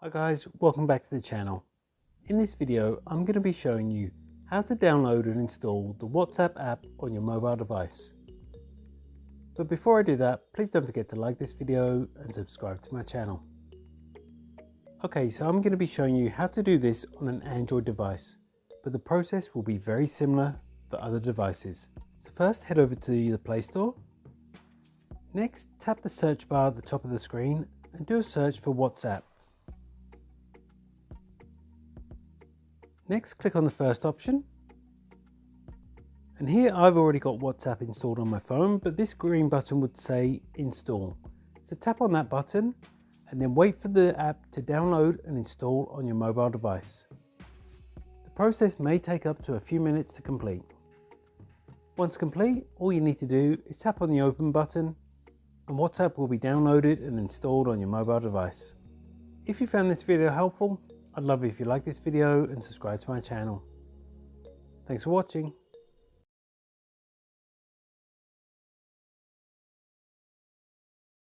Hi guys, welcome back to the channel. In this video, I'm going to be showing you how to download and install the WhatsApp app on your mobile device. But before I do that, please don't forget to like this video and subscribe to my channel. Okay, so I'm going to be showing you how to do this on an Android device, but the process will be very similar for other devices. So first head over to the Play Store. Next, tap the search bar at the top of the screen and do a search for WhatsApp. Next, click on the first option. And here I've already got WhatsApp installed on my phone, but this green button would say install. So tap on that button and then wait for the app to download and install on your mobile device. The process may take up to a few minutes to complete. Once complete, all you need to do is tap on the open button and WhatsApp will be downloaded and installed on your mobile device. If you found this video helpful, I'd love it if you like this video and subscribe to my channel. Thanks for watching.